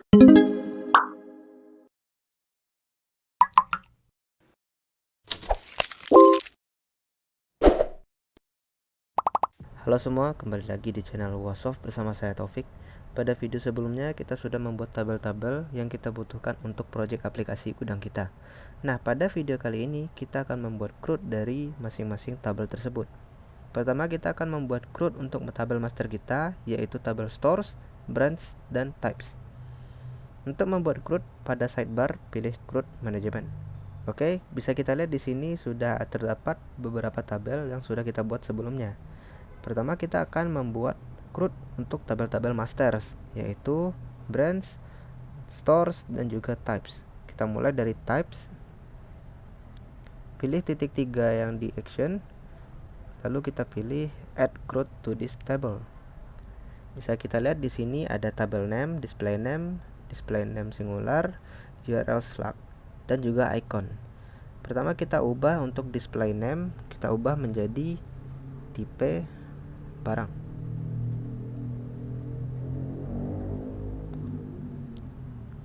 Halo semua, kembali lagi di channel Wasoft bersama saya Taufik. Pada video sebelumnya kita sudah membuat tabel-tabel yang kita butuhkan untuk proyek aplikasi gudang kita. Nah, pada video kali ini kita akan membuat CRUD dari masing-masing tabel tersebut. Pertama kita akan membuat CRUD untuk tabel master kita, yaitu tabel stores, branch, dan types. Untuk membuat CRUD, pada sidebar pilih CRUD Management. Oke, bisa kita lihat di sini sudah terdapat beberapa tabel yang sudah kita buat sebelumnya. Pertama kita akan membuat CRUD untuk tabel-tabel masters, yaitu branch, stores, dan juga types. Kita mulai dari types, pilih titik 3 yang di action, lalu kita pilih add CRUD to this table. Bisa kita lihat di sini ada tabel name, display name singular, URL slug, dan juga icon. Pertama kita ubah untuk display name, kita ubah menjadi tipe barang.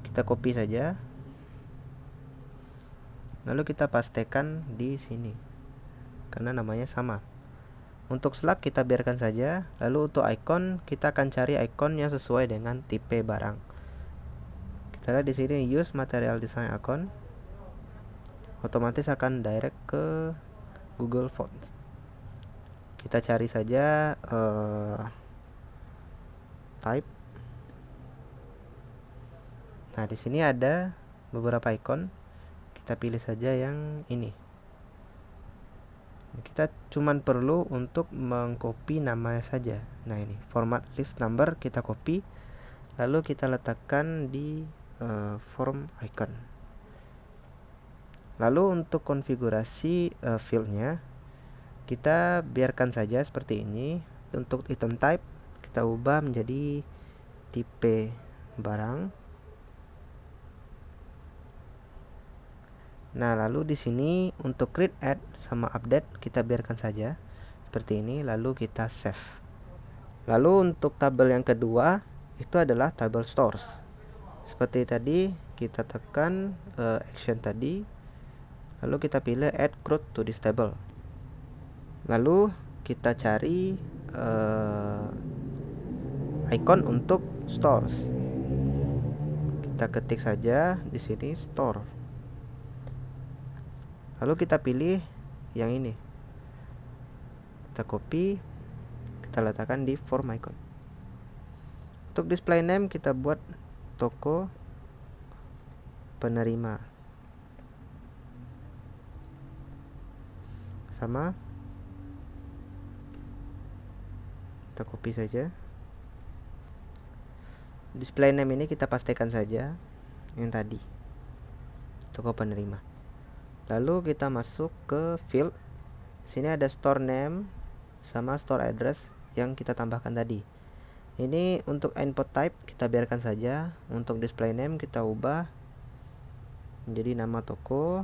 Kita copy saja, lalu kita pastekan di sini karena namanya sama. Untuk slug kita biarkan saja, lalu untuk icon kita akan cari icon yang sesuai dengan tipe barang. Kita lihat di sini use material design icon, otomatis akan direct ke Google Fonts. Kita cari saja type. Nah, di sini ada beberapa icon. Kita pilih saja yang ini. Kita cuman perlu untuk mengcopy namanya saja. Nah, ini format list number kita copy, lalu kita letakkan di form icon. Lalu untuk konfigurasi fieldnya kita biarkan saja seperti ini. Untuk item type kita ubah menjadi tipe barang. Nah, lalu di sini untuk create, add, sama update kita biarkan saja seperti ini, lalu kita save. Lalu untuk tabel yang kedua itu adalah tabel stores. Seperti tadi kita tekan action tadi, lalu kita pilih add CRUD to this table. Lalu kita cari icon untuk stores. Kita ketik saja di sini store. Lalu kita pilih yang ini. Kita copy, kita letakkan di form icon. Untuk display name kita buat toko penerima. Sama. Kita copy saja. Display name ini kita pastikan saja yang tadi, toko penerima. Lalu kita masuk ke field. Sini ada store name sama store address yang kita tambahkan tadi. Ini untuk input type kita biarkan saja. Untuk display name kita ubah menjadi nama toko.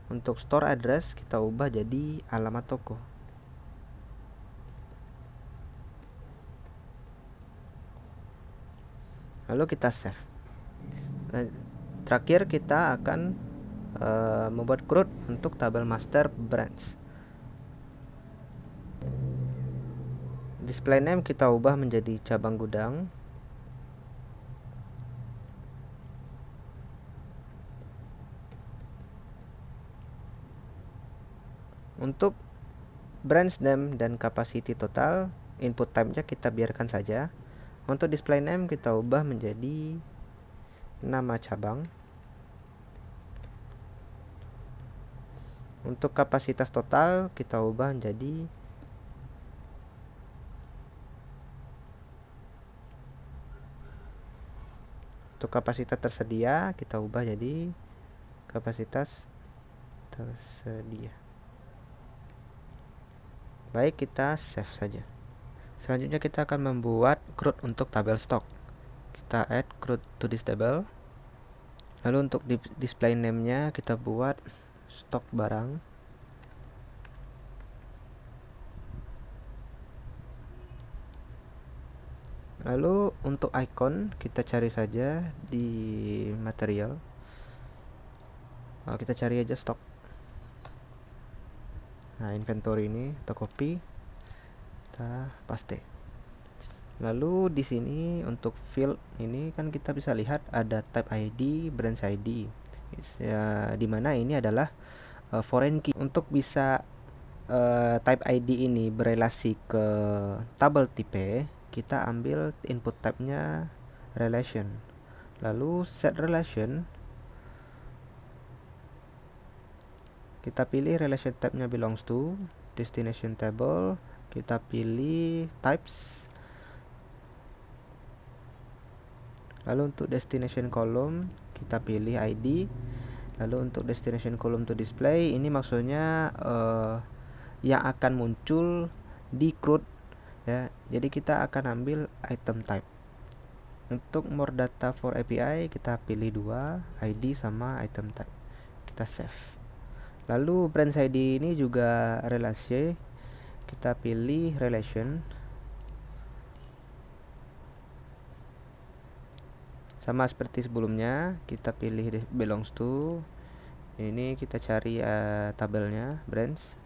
Untuk store address kita ubah jadi alamat toko. Lalu kita save. Nah, terakhir kita akan membuat CRUD untuk tabel master branch. Display name kita ubah menjadi cabang gudang. Untuk branch name dan capacity total, input type-nya kita biarkan saja. Untuk display name kita ubah menjadi nama cabang. Untuk kapasitas total kita ubah menjadi untuk kapasitas tersedia kita ubah jadi kapasitas tersedia. Baik, kita save saja. Selanjutnya kita akan membuat CRUD untuk tabel stok. Kita add CRUD to this table. Lalu untuk display name-nya kita buat stok barang. Lalu untuk icon kita cari saja di material. Kita cari aja stok. Nah, inventory ini kita copy, kita paste. Lalu di sini untuk field ini kan kita bisa lihat ada type ID, branch ID. Ya, dimana ini adalah foreign key. Untuk bisa type ID ini berelasi ke tabel tipe, kita ambil input type-nya relation. Lalu set relation, kita pilih relation type-nya belongs to, destination table, kita pilih types. Lalu untuk destination column kita pilih ID. Lalu untuk destination column to display, ini maksudnya yang akan muncul di CRUD ya. Jadi kita akan ambil item type. Untuk more data for API kita pilih 2, ID sama item type. Kita save. Lalu branch ID ini juga relasi. Kita pilih relation. Sama seperti sebelumnya, kita pilih belongs to. Ini kita cari tabelnya branch.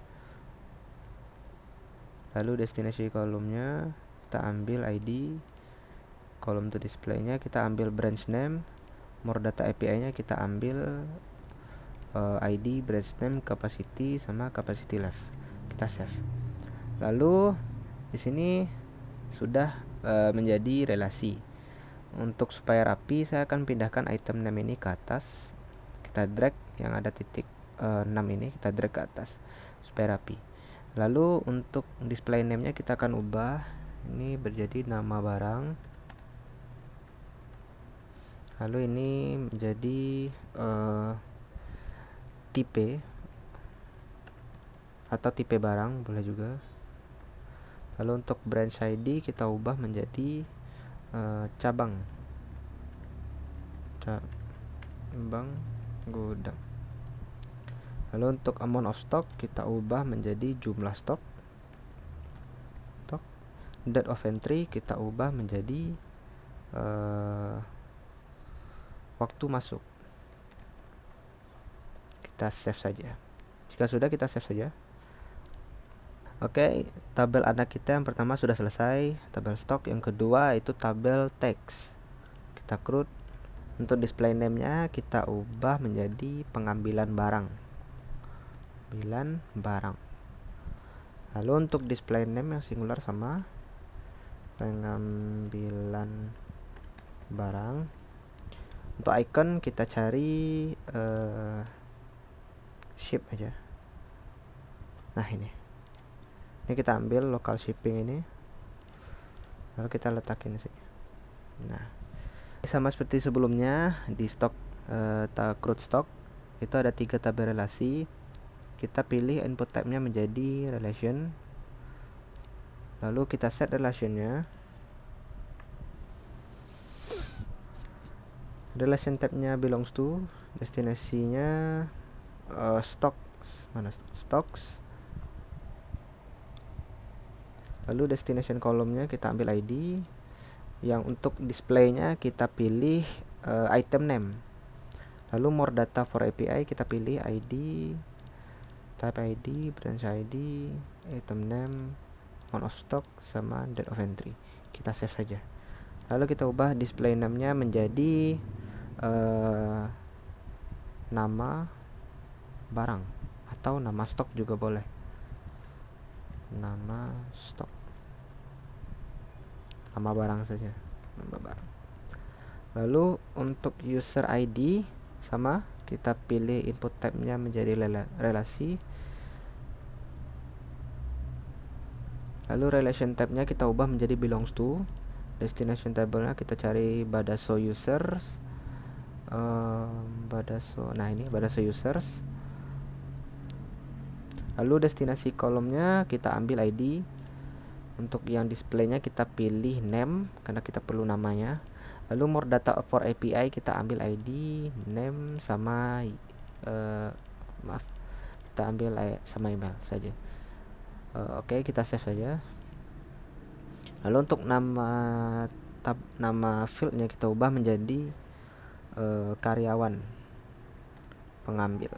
Lalu destination kolomnya kita ambil ID, kolom to display-nya kita ambil branch name, more data API-nya kita ambil ID, branch name, capacity sama capacity left. Kita save. Lalu di sini sudah menjadi relasi. Untuk supaya rapi, saya akan pindahkan item name ini ke atas. Kita drag yang ada titik 6 ini, kita drag ke atas supaya rapi. Lalu untuk display name-nya kita akan ubah. Ini berjadi nama barang. Lalu ini menjadi tipe atau tipe barang boleh juga. Lalu untuk branch ID kita ubah menjadi cabang gudang. Lalu untuk amount of stock kita ubah menjadi jumlah stok. Date of entry kita ubah menjadi waktu masuk. Kita save saja. Jika sudah, kita save saja. Oke, tabel anak kita yang pertama sudah selesai, tabel stok. Yang kedua itu tabel teks. Kita CRUD. Untuk display name-nya kita ubah menjadi pengambilan barang. Pengambilan barang. Lalu untuk display name yang singular sama pengambilan barang. Untuk icon kita cari ship aja. Nah, ini kita ambil local shipping ini, lalu kita letakin sini. Nah, sama seperti sebelumnya di stok CRUD stock itu ada 3 tabel relasi. Kita pilih input type-nya menjadi relation. Lalu kita set relationnya. Relation type-nya belongs to, destinasinya stocks. Mana stocks? Lalu destination kolomnya kita ambil ID. Yang untuk display-nya kita pilih item name. Lalu more data for API kita pilih ID, type ID, branch ID, item name, amount of stock sama date of entry. Kita save saja. Lalu kita ubah display name-nya menjadi nama barang atau nama stok juga boleh. Nama stok, nama barang saja, nama barang. Lalu untuk user ID sama, kita pilih input type-nya menjadi relasi. Lalu relation type-nya kita ubah menjadi belongs to. Destination table-nya kita cari Badaso users. Nah, ini Badaso users. Lalu destinasi kolomnya kita ambil ID. Untuk yang display-nya kita pilih name karena kita perlu namanya. Lalu more data for API kita ambil ID, name sama kita ambil sama email saja. Oke, kita save saja. Lalu untuk nama nama fieldnya kita ubah menjadi karyawan pengambil.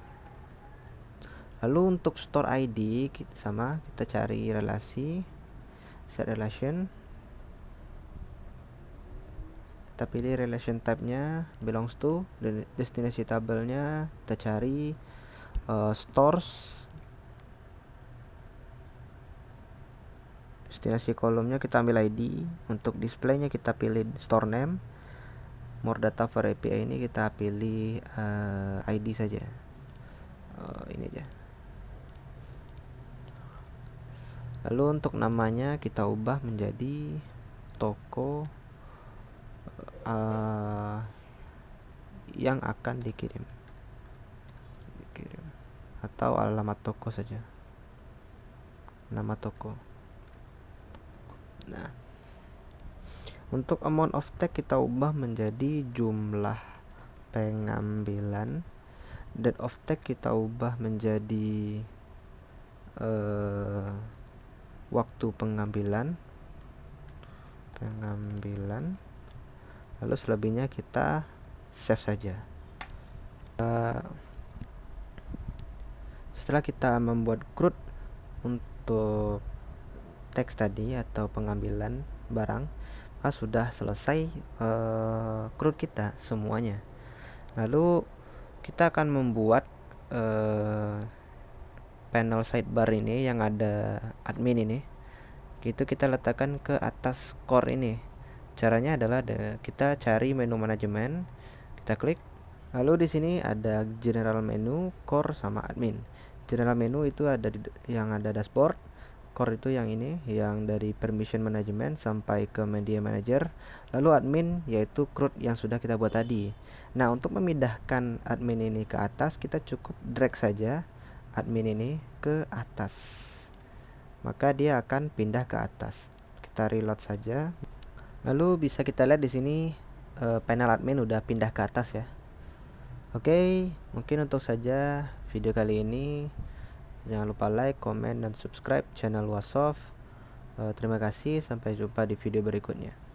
Lalu untuk store ID sama, kita cari relasi, set relation, kita pilih relation type-nya belongs to, destinasi tabelnya kita cari stores, destinasi kolomnya kita ambil ID, untuk display-nya kita pilih store name, more data for API ini kita pilih ID saja, ini aja. Lalu untuk namanya kita ubah menjadi toko yang akan dikirim atau alamat toko saja, nama toko. Nah, untuk amount of tag kita ubah menjadi jumlah pengambilan. Date of tag kita ubah menjadi waktu pengambilan. Lalu selebihnya kita save saja. Setelah kita membuat CRUD untuk teks tadi atau pengambilan barang, maka sudah selesai CRUD kita semuanya. Lalu kita akan membuat panel sidebar ini yang ada admin ini, itu kita letakkan ke atas core ini. Caranya adalah kita cari menu manajemen, kita klik, lalu di sini ada general menu, core sama admin. General menu itu ada yang ada dashboard, core itu yang ini, yang dari permission management sampai ke media manager. Lalu admin yaitu CRUD yang sudah kita buat tadi. Nah, untuk memindahkan admin ini ke atas, kita cukup drag saja admin ini ke atas, maka dia akan pindah ke atas. Kita reload saja. Lalu bisa kita lihat di sini panel admin udah pindah ke atas ya. Oke, mungkin untuk saja video kali ini. Jangan lupa like, comment, dan subscribe channel Luas Soft. Terima kasih, sampai jumpa di video berikutnya.